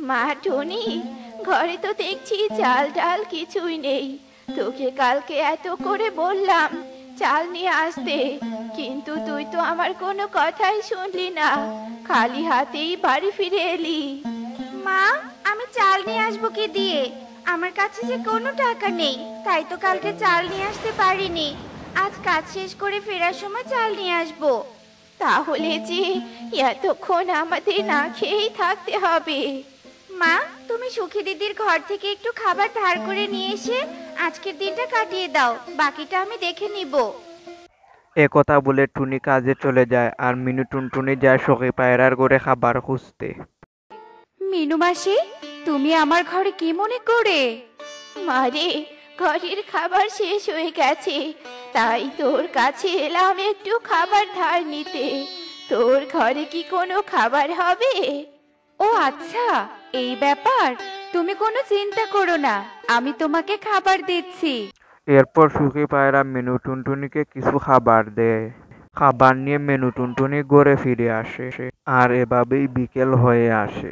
মা টুনি, ঘরে তো দেখছি চাল ডাল কিছুই নেই। তোকে কালকে এত করে বললাম চাল নিয়ে আসতে, কিন্তু তুই তো আমার কোনো কথাই শুনলি না, খালি হাতেই বাড়ি ফিরে এলি। মা, আমি চাল নিয়ে আসবো কি দিয়ে? আমার কাছে যে কোনো টাকা নেই, তাই তো কালকে চাল নিয়ে আসতে পারিনি। আজ কাজ শেষ করে ফেরার সময় চাল নিয়ে আসবো। তাহলে যে এতক্ষণ আমাদের না খেয়েই থাকতে হবে। মা, তুমি সুখী দিদির ঘর থেকে একটু খাবার ধার করে নিয়ে এসে আজকের দিনটা কাটিয়ে দাও, বাকিটা আমি দেখে নিব। একথা বলে টুনি কাজে চলে যায় আর মিনু টুনটুনি যায় সখী পায়রার ঘরে খাবার খুঁজতে। মিনু মাসি, তুমি আমার ঘরে কি মনে করে? মারে, ঘরের খাবার শেষ হয়ে গেছে, তাই তোর কাছে এলাম একটু খাবার ধার নিতে। তোর ঘরে কি কোনো খাবার হবে? ও আচ্ছা, এই ব্যাপার। তুমি কোনো চিন্তা করো না, আমি তোমাকে খাবার দিচ্ছি। এরপর সুখী পায়রা মিনু টুনটুনিকে কিছু খাবার দেয়। খাবার নিয়ে মিনু টুনটুনি ঘরে ফিরে আসে আর এভাবেই বিকেল হয়ে আসে।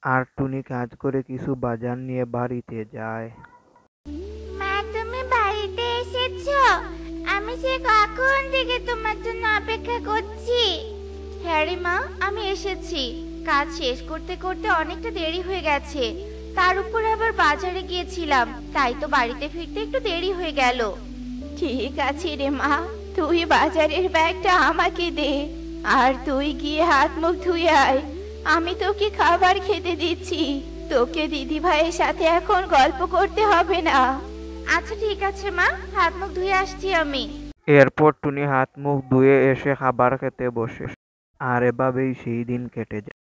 আর টুনি কাজ করে কিছু বাজার নিয়ে বাড়িতে যায়। মা, তুমি বাড়িতে এসেছো? আমি সে কখন থেকে তোমার জন্য অপেক্ষা করছি। হ্যাঁ রে মা, আমি এসেছি। কাজ শেষ করতে করতে অনেকটা দেরি হয়ে গেছে, তার উপর আবার বাজারে গিয়েছিলাম, তাই তো বাড়িতে ফিরতে একটু দেরি হয়ে গেল। ঠিক আছে রে মা, তুই বাজারের ব্যাগটা আমাকে দে, আর তুই গিয়ে হাত মুখ ধুয়ে আয়। আমি তোকে খাবার খেতে দিচ্ছি, তোকে দিদি ভাইয়ের সাথে এখন গল্প করতে হবে না। আচ্ছা ঠিক আছে মা, হাত মুখ ধুয়ে আসছি আমি। এরপর টুনি হাত মুখ ধুয়ে এসে খাবার খেতে বসে আর এভাবেই সেই দিন কেটে যায়।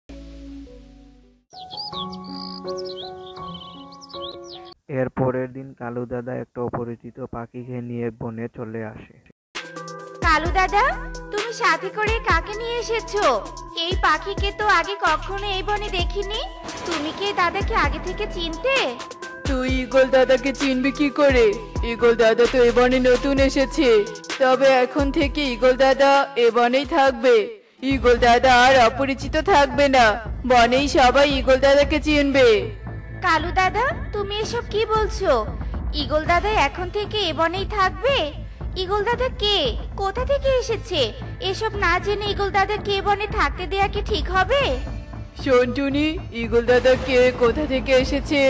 এর পরের দিন কালু দাদা একটা অপরিচিত পাখিকে নিয়ে বনে চলে আসে। কালু দাদা, তুমি সাথে করে কাকে নিয়ে এসেছো? এই পাখিকে তো আগে কখনো এই বনে দেখিনি। তুমি কি এই দাদাকে আগে থেকে চিনতে? তুই ঈগল দাদাকে চিনবি কি করে? ঈগল দাদা তো এ বনে নতুন এসেছে, তবে এখন থেকে ঈগল দাদা এ বনেই থাকবে। ঈগল দাদা আর অপরিচিত থাকবে না, বনেই সবাই ঈগল দাদাকে চিনবে। কালু দাদা, তুমি এসব কি বলছো? ঈগল দাদা এখন থেকে এ বনেই থাকবে? ঈগল দাদা কে? কোথা থেকে এসেছে? এসব না জেনে ঈগল দাদা কে বনে থাকতে দেয়া কি ঠিক হবে? শোন টুনি, ঈগল দাদা কে, কোথা থেকে এসেছে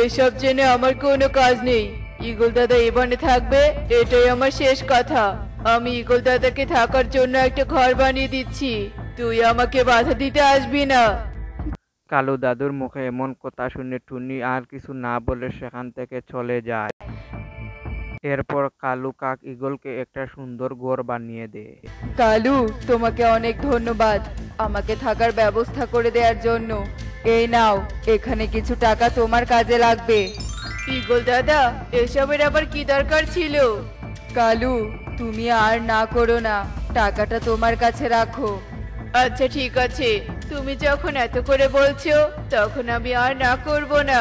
এসব জেনে আমার কোনো কাজ নেই। ঈগল দাদা এ বনে থাকবে, এটাই আমার শেষ কথা। আমি ঈগল দাদাকে থাকার জন্য একটা ঘর বানিয়ে দিচ্ছি, তুই আমাকে বাধা দিতে আসবি না। কালু দাদুর মুখে এমন কথা শুনে টুনি আর কিছু না বলে সেখান থেকে চলে যায়। এরপর কালু কাক ঈগলকে একটা সুন্দর ঘর বানিয়ে দেয়। কালু, তোমাকে অনেক ধন্যবাদ আমাকে থাকার ব্যবস্থা করে দেওয়ার জন্য। এই নাও, এখানে কিছু টাকা তোমার কাজে লাগবে। ঈগল দাদা, এসবের আবার কি দরকার ছিল? কালু, তুমি আর না করো না, টাকাটা তোমার কাছে রাখো। আচ্ছা ঠিক আছে, তুমি যখন এত করে বলছো তখন আমি আর না করব না।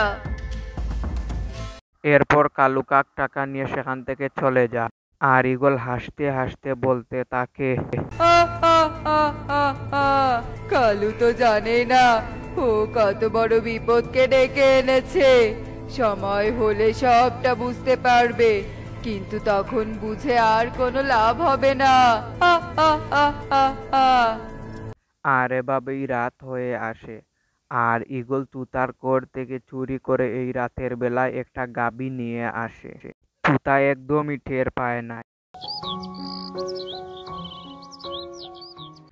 এরপর কালু কাক টাকা নিয়ে সেখান থেকে চলে যায় আর ঈগল হাসতে হাসতে বলতে থাকে, কালু তো জানে না ও কত বড় বিপদকে ডেকে এনেছে। সময় হলে সবটা বুঝতে পারবে, কিন্তু তখন বুঝে আর কোনো লাভ হবে না। আর এভাবেই রাত হয়ে আসে আর ঈগল তুতার ঘর থেকে চুরি করে এই রাতের বেলায় একটা গাভী নিয়ে আসে। তুতা একদমই টের পায় না।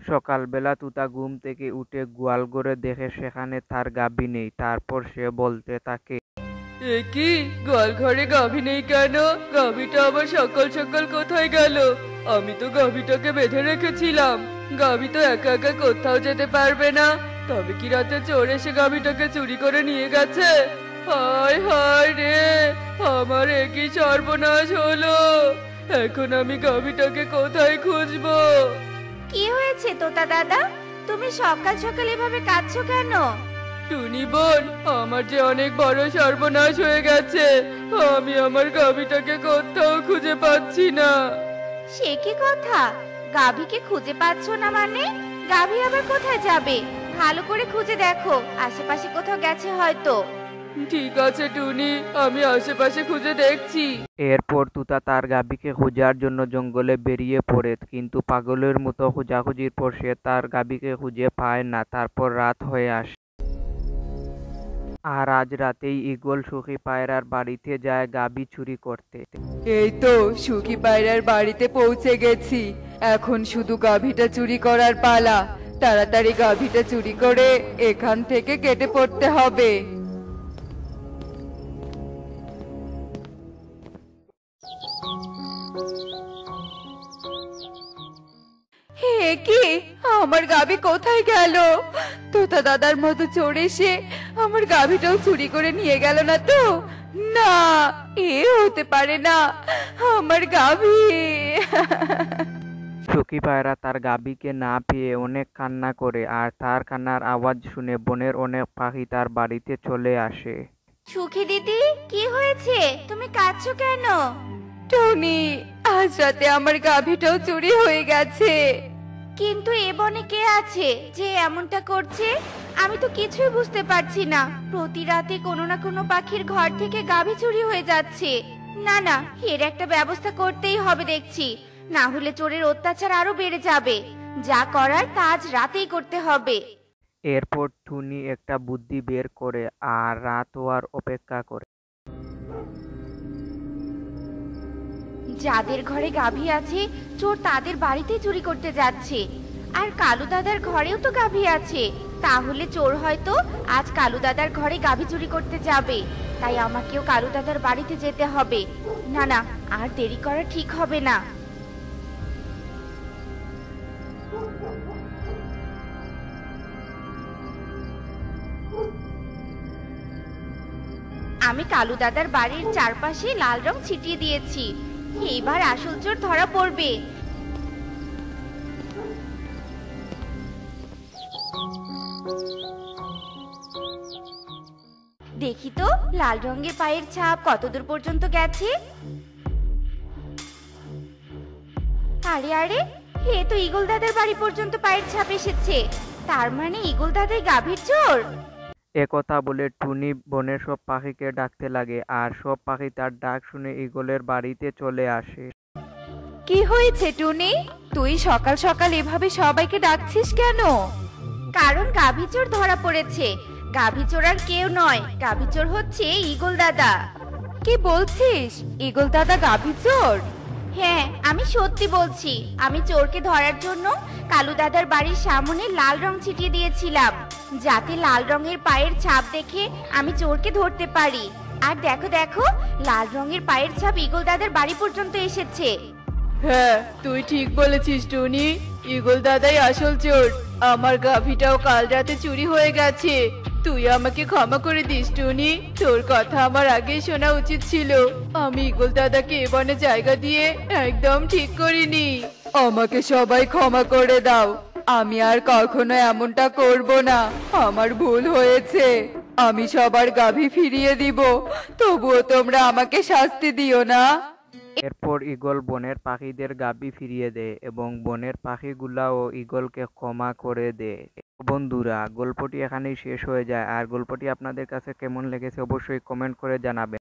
সকালবেলা তুতা ঘুম থেকে উঠে গোয়াল ঘরে দেখে সেখানে তার গাভী নেই। তারপর সে বলতে থাকে, এ কি, গোয়াল ঘরে গাভী নেই কেন? গাভীটা আবার সকাল সকাল কোথায় গেল? আমি তো গাভীটাকে বেঁধে রেখেছিলাম। গাভী তো একা একা কোথাও যেতে পারবে না, তবে কি রাতে চোর এসে গাভীটাকে চুরি করে নিয়ে গেছে? হায় হায় রে, আমার এ কি সর্বনাশ হলো! এখন আমি গাভীটাকে কোথায় খুঁজবো? কি হয়েছে তোতা দাদা? তুমি সকাল সকাল এভাবে কাঁদছো কেন? টুনি বোন, আমার যে অনেক বড় সর্বনাশ হয়ে গেছে। আমি আমার গাভীটাকে কোথাও খুঁজে পাচ্ছি না। সে কি কথা? গাভীকে খুঁজে পাচ্ছ না মানে? গাভী আবার কোথায় যাবে? ভালো করে খুঁজে দেখো, আশেপাশে কোথাও গেছে হয়তো। ঠিক আছে টুনি, আমি আশেপাশে খুঁজে দেখছি। এরপর তুতা তার গাভীকে খোঁজার জন্য জঙ্গলে বেরিয়ে পড়ে, কিন্তু পাগলের মতো খোঁজাখুঁজির পর সে তার গাভীকে খুঁজে পায় না। তারপর রাত হয়ে আসে, আর আজ রাতেই ঈগল সুখী পায়রার বাড়িতে যায় গাভী চুরি করতে। এই তো সুখী পায়রার বাড়িতে পৌঁছে গেছি, এখন শুধু গাভীটা চুরি করার পালা। তাড়াতাড়ি গাভীটা চুরি করে এখান থেকে কেটে পড়তে হবে। হে কি, আমার গাভী কোথায় গেল? তোতা দাদার মতো চোর এসে আমার গাভীটাও চুরি করে নিয়ে গেল না তো? না, এ হতে পারে না, আমার গাভী। সুখী পায়রা তার গাভীকে না পেয়ে অনেক কান্না করে, আর তার কান্নার আওয়াজ শুনে বনের অনেক পাখি তার বাড়িতে চলে আসে। সুখী দিদি, কি হয়েছে? তুমি কাঁদছো কেন? টনি, আজ রাতে আমার গাভীটাও চুরি হয়ে গেছে। কিন্তু এ বনে কে আছে যে এমনটা করছে? আমি তো কিছুই বুঝতে পারছি না। প্রতি রাতে কোনো না কোনো পাখির ঘর থেকে গাভী চুরি হয়ে যাচ্ছে। না না, এর একটা ব্যবস্থা করতেই হবে দেখছি, না হলে চোরের অত্যাচার আরো বেড়ে যাবে। যা করার তা আজ রাতেই করতে হবে। এরপর টুনি একটা বুদ্ধি বের করে আর রাত হওয়ার অপেক্ষা করে। যাদের ঘরে গাভী আছে চোর তাদের বাড়িতে চুরি করতে যাচ্ছে, আর কালু দাদার ঘরেও তো গাভী আছে। তাহলে চোর হয়তো আজ কালু দাদার ঘরে গাভী চুরি করতে যাবে। তাই আমাকেও কালু দাদার বাড়িতে যেতে হবে। না না, আর দেরি করা ঠিক হবে না। আমি কালু দাদার বাড়ির চারপাশে লাল রং ছিটিয়ে দিয়েছি। এবার আসল চোর ধরা পড়বে। দেখি তো লাল রঙের পায়ের ছাপ কতদূর পর্যন্ত গেছে। আরে আরে, এ তো ঈগল দাদার বাড়ি পর্যন্ত পায়ের ছাপ এসেছে। তার মানে ঈগল দাদাই গাভীর চোর। একথা বলে টুনি বনের সব পাখিকে ডাকতে লাগে, আর সব পাখি তার ডাক শুনে ঈগলের বাড়িতে চলে আসে। কি হয়েছে টুনি, তুই সকাল সকাল এভাবে সবাইকে ডাকছিস কেন? কারণ গাভী চোর ধরা পড়েছে। গাভী চোর আর কেউ নয়, গাভী চোর হচ্ছে ঈগল দাদা। কি বলছিস? ঈগল দাদা গাভী চোর? হ্যাঁ, আমি সত্যি বলছি। আমি চোরকে ধরার জন্য কালু দাদার বাড়ির সামনে লাল রং ছিটিয়ে দিয়েছিলাম, যাতে লাল রঙের পায়ের ছাপ দেখে আমি চোরকে ধরতে পারি। আর দেখো দেখো, লাল রঙের পায়ের ছাপ ঈগল দাদার বাড়ি পর্যন্ত এসেছে। হ্যাঁ, তুই ঠিক বলেছিস টুনি, ঈগল দাদাই আসল চোর। আমার গাভীটাও কাল রাতে চুরি হয়ে গেছে। তুই আমাকে ক্ষমা করে দিস টুনি, তোর কথা আমার আগে শোনা উচিত ছিল। আমি ঈগল দাদাকে এ বনে জায়গা দিয়ে একদম ঠিক করিনি। আমাকে সবাই ক্ষমা করে দাও, আমি আর কখনো এমনটা করব না। আমার ভুল হয়েছে, আমি সবার গাভী ফিরিয়ে দিব, তবুও তোমরা আমাকে শাস্তি দিও না। এরপর ঈগল বনের পাখিদের গাভী ফিরিয়ে দেয় এবং বনের পাখিগুলাও ঈগলকে ক্ষমা করে দেয়। বন্ধুরা, গল্পটি এখানেই শেষ হয়ে যায়। আর গল্পটি আপনাদের কাছে কেমন লেগেছে অবশ্যই কমেন্ট করে জানাবেন।